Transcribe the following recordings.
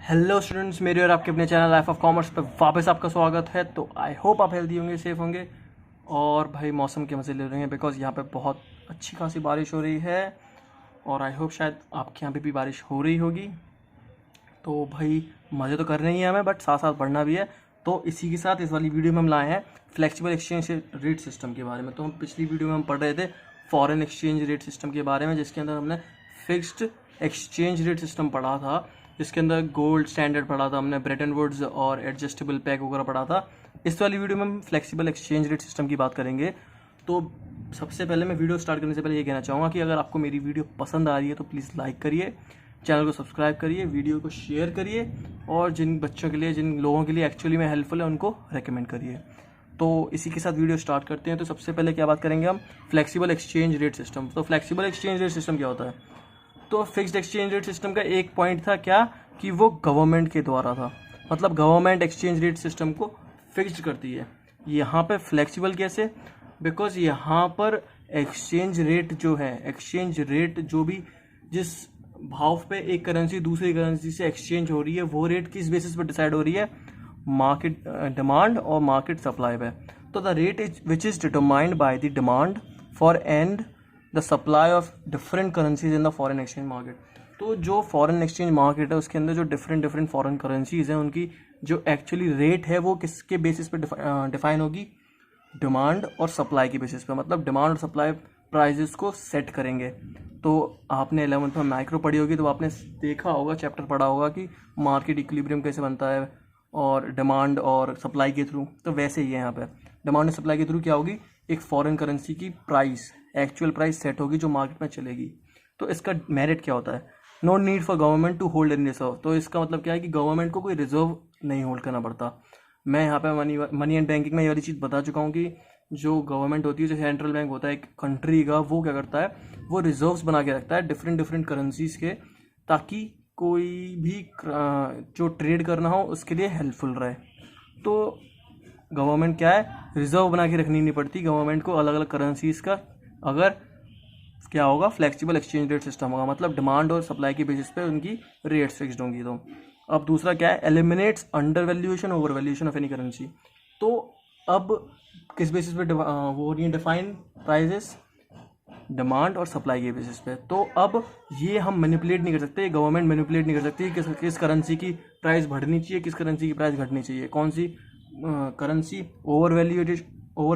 Hello students, मेरे और आपके अपने चैनल लाइफ ऑफ कॉमर्स पे वापस आपका स्वागत है। तो आई होप आप हेल्दी होंगे, सेफ होंगे और भाई मौसम के मज़े ले रहे हैं बिकॉज यहाँ पे बहुत अच्छी खासी बारिश हो रही है और आई होप शायद आपके यहाँ पे भी बारिश हो रही होगी। तो भाई मज़े तो करने ही हैं हमें, बट साथ साथ पढ़ना भी है। तो इसी के साथ इस वाली वीडियो में हम लाए हैं फ्लेक्सिबल एक्सचेंज रेट सिस्टम के बारे में। तो हम पिछली वीडियो में हम पढ़ रहे थे फॉरेन एक्सचेंज रेट सिस्टम के बारे में, जिसके अंदर हमने फिक्स्ड एक्सचेंज रेट सिस्टम पढ़ा था, जिसके अंदर गोल्ड स्टैंडर्ड पढ़ा था हमने, ब्रेटन वुड्स और एडजस्टेबल पैक वगैरह पढ़ा था। इस वाली वीडियो में हम फ्लेक्सिबल एक्सचेंज रेट सिस्टम की बात करेंगे। तो सबसे पहले मैं वीडियो स्टार्ट करने से पहले ये कहना चाहूँगा कि अगर आपको मेरी वीडियो पसंद आ रही है तो प्लीज़ लाइक करिए, चैनल को सब्सक्राइब करिए, वीडियो को शेयर करिए और जिन बच्चों के लिए, जिन लोगों के लिए एक्चुअली में हेल्पफुल है उनको रेकमेंड करिए। तो इसी के साथ वीडियो स्टार्ट करते हैं। तो सबसे पहले क्या बात करेंगे हम, फ्लेक्सिबल एक्सचेंज रेट सिस्टम। तो फ्लेक्सिबल एक्सचेंज रेट सिस्टम क्या होता है? तो फिक्स्ड एक्सचेंज रेट सिस्टम का एक पॉइंट था क्या, कि वो गवर्नमेंट के द्वारा था, मतलब गवर्नमेंट एक्सचेंज रेट सिस्टम को फिक्स्ड करती है। यहाँ पे फ्लेक्सिबल कैसे? बिकॉज यहाँ पर एक्सचेंज रेट जो है, एक्सचेंज रेट जो भी जिस भाव पे एक करेंसी दूसरी करेंसी से एक्सचेंज हो रही है, वो रेट किस बेसिस पर डिसाइड हो रही है? मार्केट डिमांड और मार्केट सप्लाई पे। तो the rate is which is determined by the demand for and the supply of different currencies in the foreign exchange market. तो जो फॉरेन एक्सचेंज मार्केट है उसके अंदर जो डिफरेंट फॉरेन करेंसीज हैं, उनकी जो एक्चुअली रेट है वो किसके बेसिस पे डिफाइन होगी? डिमांड और सप्लाई के बेसिस पे। मतलब डिमांड और सप्लाई प्राइजेस को सेट करेंगे। तो आपने 11th में माइक्रो पढ़ी होगी, तो आपने देखा होगा, चैप्टर पढ़ा होगा कि मार्केट इक्विलिब्रियम कैसे बनता है और डिमांड और सप्लाई के थ्रू। तो वैसे ही है यहाँ पे, डिमांड और सप्लाई के थ्रू क्या होगी? एक फॉरेन करेंसी की प्राइस, एक्चुअल प्राइस सेट होगी जो मार्केट में चलेगी। तो इसका मेरिट क्या होता है? No need for government to hold any reserve. तो इसका मतलब क्या है कि गवर्नमेंट को कोई रिजर्व नहीं होल्ड करना पड़ता। मैं यहाँ पे मनी एंड बैंकिंग में ये वाली चीज़ बता चुका हूँ कि जो गवर्नमेंट होती है, जो सेंट्रल बैंक होता है एक कंट्री का, वो क्या करता है, वो रिजर्व्स बना के रखता है डिफरेंट करेंसीज के, ताकि कोई भी जो ट्रेड करना हो उसके लिए हेल्पफुल रहे। तो गवर्नमेंट क्या है, रिजर्व बना के रखनी नहीं पड़ती गवर्नमेंट को अलग अलग करेंसीज का। अगर क्या होगा, फ्लेक्सिबल एक्सचेंज रेट सिस्टम होगा, मतलब डिमांड और सप्लाई की बेसिस पे उनकी रेट्स फिक्स्ड होंगी। तो अब दूसरा क्या है, eliminates under valuation over valuation of any currency. तो अब किस बेसिस पे वो हो रही है डिफाइन प्राइजेस? डिमांड और सप्लाई के बेसिस पे। तो अब ये हम मैनिपुलेट नहीं कर सकते, गवर्नमेंट मैनिपुलेट नहीं कर सकती किस करेंसी की प्राइस बढ़नी चाहिए, किस करेंसी की प्राइस घटनी चाहिए, कौन सी करेंसी ओवर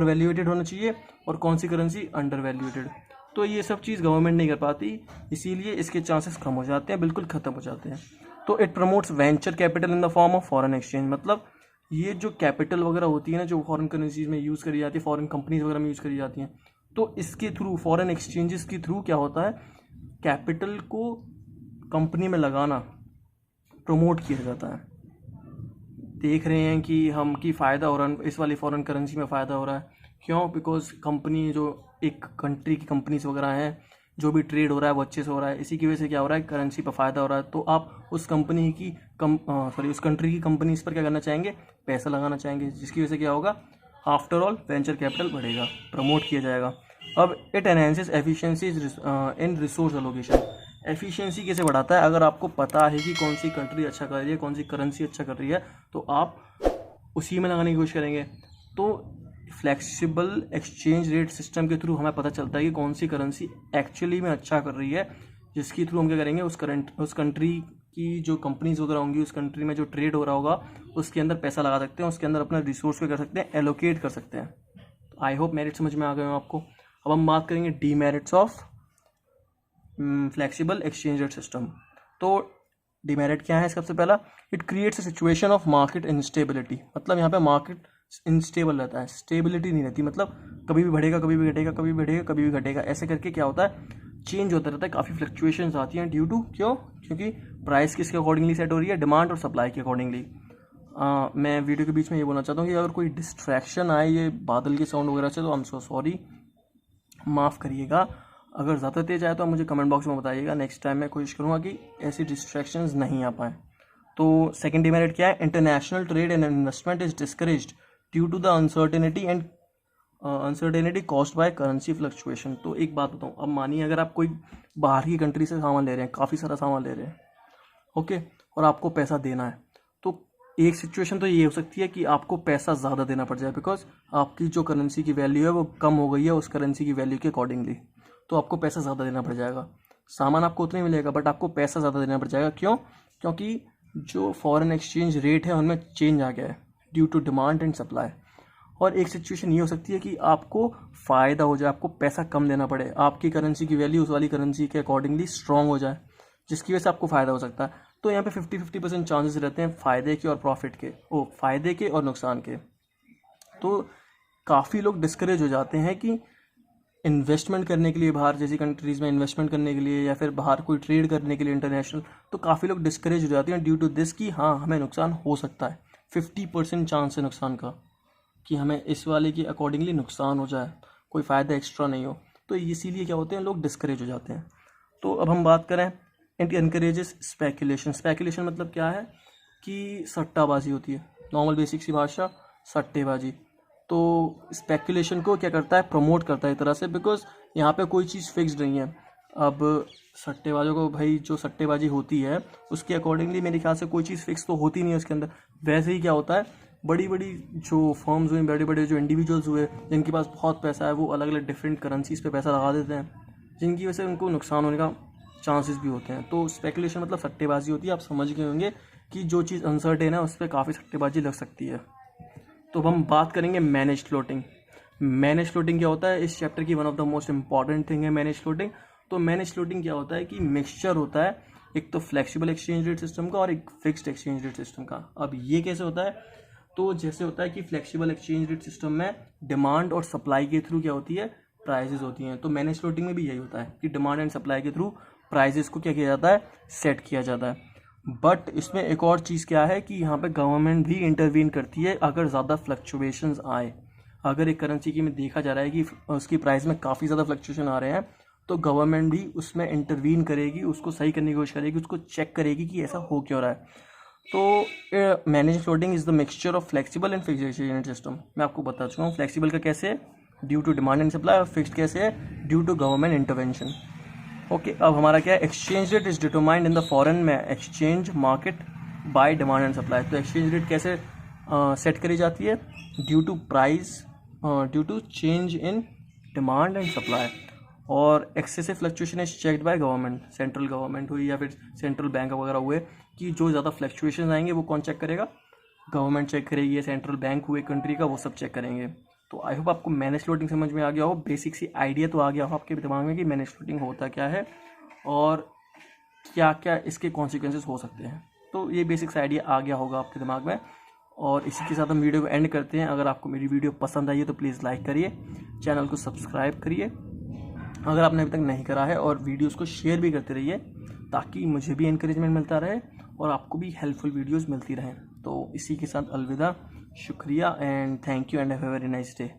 वैल्यूएटेड होना चाहिए और कौन सी करेंसी अंडर वैल्यूएटेड। तो ये सब चीज़ गवर्नमेंट नहीं कर पाती, इसीलिए इसके चांसेस कम हो जाते हैं, बिल्कुल ख़त्म हो जाते हैं। तो it promotes venture capital in the form of foreign exchange. मतलब ये जो कैपिटल वगैरह होती है ना, जो फॉरेन करेंसीज में यूज़ करी जाती है, फॉरेन कंपनीज वगैरह में यूज़ करी जाती हैं, तो इसके थ्रू, फॉरेन एक्सचेंजेस के थ्रू क्या होता है, कैपिटल को कंपनी में लगाना प्रमोट किया जाता है। देख रहे हैं कि हम की फ़ायदा हो रहा है, इस वाली फॉरेन करेंसी में फ़ायदा हो रहा है। क्यों? बिकॉज कंपनी, जो एक कंट्री की कंपनीज वगैरह हैं, जो भी ट्रेड हो रहा है वो अच्छे से हो रहा है, इसी की वजह से क्या हो रहा है, करेंसी पर फ़ायदा हो रहा है। तो आप उस कंपनी की उस कंट्री की कंपनीज पर क्या करना चाहेंगे? पैसा लगाना चाहेंगे, जिसकी वजह से क्या होगा, आफ्टर ऑल वेंचर कैपिटल बढ़ेगा, प्रमोट किया जाएगा। अब it enhances efficiencies in resource allocation. Efficiency कैसे बढ़ाता है? अगर आपको पता है कि कौन सी कंट्री अच्छा कर रही है, कौन सी करेंसी अच्छा कर रही है, तो आप उसी में लगाने की कोशिश करेंगे। तो फ्लेक्सिबल एक्सचेंज रेट सिस्टम के थ्रू हमें पता चलता है कि कौन सी करेंसी एक्चुअली में अच्छा कर रही है, जिसके थ्रू हम क्या करेंगे, उस कंट्री की जो कंपनीज वगैरह होंगी, उस कंट्री में जो ट्रेड हो रहा होगा, उसके अंदर पैसा लगा सकते हैं, उसके अंदर अपना रिसोर्स पे कर सकते हैं, एलोकेट कर सकते हैं। तो आई होप मेरिट समझ में आ गए हो आपको। अब हम बात करेंगे demerits of flexible exchange rate system. तो डीमेरिट क्या है? सबसे पहला, it creates a situation of market instability. मतलब यहाँ पे मार्केट इनस्टेबल रहता है, स्टेबिलिटी नहीं रहती, मतलब कभी भी बढ़ेगा, कभी भी घटेगा, कभी भी बढ़ेगा, कभी भी घटेगा, ऐसे करके क्या होता है, चेंज होता रहता है, काफ़ी फ्लक्चुएशंस आती हैं। ड्यू टू क्यों? क्योंकि प्राइस किसके अकॉर्डिंगली सेट हो रही है? डिमांड और सप्लाई के अकॉर्डिंगली। मैं वीडियो के बीच में ये बोलना चाहता हूँ कि अगर कोई डिस्ट्रैक्शन आए ये बादल के साउंड वगैरह से, तो आई एम सो सॉरी, माफ़ करिएगा। अगर ज़्यादा तेज आए तो आप मुझे कमेंट बॉक्स में बताइएगा, नेक्स्ट टाइम मैं कोशिश करूँगा कि ऐसी डिस्ट्रैक्शंस नहीं आ पाएँ। तो सेकंड डिमेरिट क्या है? International trade and investment is discouraged due to the uncertainty caused by currency fluctuation. तो एक बात बताऊँ, अब मानिए अगर आप कोई बाहर की कंट्री से सामान ले रहे हैं, काफ़ी सारा सामान ले रहे हैं, ओके, और आपको पैसा देना है, तो एक सिचुएशन तो ये हो सकती है कि आपको पैसा ज़्यादा देना पड़ जाए, बिकॉज आपकी जो करेंसी की वैल्यू है वो कम हो गई है उस करेंसी की वैल्यू के अकॉर्डिंगली, तो आपको पैसा ज़्यादा देना पड़ जाएगा। सामान आपको उतना ही मिलेगा बट आपको पैसा ज़्यादा देना पड़ जाएगा। क्यों? क्योंकि जो फॉरेन एक्सचेंज रेट है उनमें चेंज आ गया है due to demand and supply. और एक सिचुएशन ये हो सकती है कि आपको फ़ायदा हो जाए, आपको पैसा कम देना पड़े, आपकी करेंसी की वैल्यू उस वाली करेंसी के अकॉर्डिंगली स्ट्रॉन्ग हो जाए, जिसकी वजह से आपको फ़ायदा हो सकता है। तो यहाँ पे 50-50% चांसेस रहते हैं फ़ायदे के और प्रॉफिट के, फ़ायदे के और नुकसान के। तो काफ़ी लोग डिस्करेज हो जाते हैं कि इन्वेस्टमेंट करने के लिए बाहर जैसी कंट्रीज़ में इन्वेस्टमेंट करने के लिए या फिर बाहर कोई ट्रेड करने के लिए इंटरनेशनल, तो काफ़ी लोग डिस्करेज हो जाते हैं ड्यू टू दिस कि हाँ हमें नुकसान हो सकता है। 50% चांस है नुकसान का कि हमें इस वाले के अकॉर्डिंगली नुकसान हो जाए, कोई फ़ायदा एक्स्ट्रा नहीं हो, तो इसीलिए क्या होते हैं लोग डिस्करेज हो जाते हैं। तो अब हम बात करें, इट एनकरेजेस स्पेकुलेशन। स्पेकुलेशन मतलब क्या है कि सट्टाबाजी होती है, नॉर्मल बेसिक सी भाषा सट्टेबाजी। तो स्पेकुलेशन को क्या करता है, प्रमोट करता है एक तरह से, बिकॉज यहाँ पे कोई चीज़ फिक्स्ड नहीं है। अब सट्टेबाजों को भाई जो सट्टेबाजी होती है उसके अकॉर्डिंगली मेरे ख्याल से कोई चीज़ फिक्स तो होती नहीं है उसके अंदर। वैसे ही क्या होता है, बड़ी बड़ी जो फर्म्स हुई, बड़े बड़े जो इंडिविजुअल्स हुए जिनके पास बहुत पैसा है, वो अलग अलग डिफरेंट करेंसीज पे पैसा लगा देते हैं, जिनकी वजह से उनको नुकसान होने का चांसेस भी होते हैं। तो स्पेकुलेशन मतलब सट्टेबाजी होती है। आप समझ गए होंगे कि जो चीज़ अनसर्टेन है उस पर काफ़ी सट्टेबाजी लग सकती है। तो अब हम बात करेंगे मैनेज फ्लोटिंग। मैनेज फ्लोटिंग क्या होता है, इस चैप्टर की one of the most important thing है मैनेज फ्लोटिंग। तो मैनेज फ्लोटिंग क्या होता है कि मिक्सचर होता है एक तो फ्लेक्सिबल एक्सचेंज रेट सिस्टम का और एक फिक्स्ड एक्सचेंज रेट सिस्टम का। अब ये कैसे होता है, तो जैसे होता है कि फ्लेक्सिबल एक्सचेंज रेट सिस्टम में डिमांड और सप्लाई के थ्रू क्या होती है, प्राइजेस होती हैं। तो मैनेज फ्लोटिंग में भी यही होता है कि डिमांड एंड सप्लाई के थ्रू प्राइजेस को क्या किया जाता है, सेट किया जाता है। बट इसमें एक और चीज़ क्या है कि यहाँ पे गवर्नमेंट भी इंटरवीन करती है अगर ज़्यादा फ्लक्चुएशंस आए। अगर एक करेंसी की में देखा जा रहा है कि उसकी प्राइस में काफ़ी ज़्यादा फ्लक्चुएशन आ रहे हैं, तो गवर्नमेंट भी उसमें इंटरवीन करेगी, उसको सही करने की कोशिश करेगी, उसको चेक करेगी कि ऐसा हो क्यों रहा है। तो manage floating is the mixture of flexible and fixed exchange system. मैं आपको बता चुका हूँ फ्लेक्सिबल का कैसे है, due to demand and supply, और फिक्स्ड कैसे है, due to government intervention. Okay, अब हमारा क्या है, exchange rate is determined in the foreign में exchange market by demand and supply. तो एक्सचेंज रेट कैसे सेट करी जाती है, due to price, due to change in demand and supply. और excessive fluctuation is checked by government, central government हुई या फिर सेंट्रल बैंक वगैरह हुए, कि जो ज़्यादा फ्लक्चुएशन आएंगे वो कौन चेक करेगा, गवर्नमेंट चेक करेगी, सेंट्रल बैंक हुए कंट्री का, वो सब चेक करेंगे। तो आई होप आपको मैनेज फ्लोटिंग समझ में आ गया हो, बेसिक सी आइडिया तो आ गया हो आपके दिमाग में कि मैनेज फ्लोटिंग होता क्या है और क्या क्या इसके कॉन्सिक्वेंसेस हो सकते हैं। तो ये बेसिक सा आइडिया आ गया होगा आपके दिमाग में। और इसी के साथ हम वीडियो को एंड करते हैं। अगर आपको मेरी वीडियो पसंद आई है तो प्लीज़ लाइक करिए, चैनल को सब्सक्राइब करिए अगर आपने अभी तक नहीं करा है, और वीडियोज़ को शेयर भी करते रहिए ताकि मुझे भी इंकरेजमेंट मिलता रहे और आपको भी हेल्पफुल वीडियोज़ मिलती रहें। तो इसी के साथ अलविदा, शुक्रिया and thank you and have a very nice day.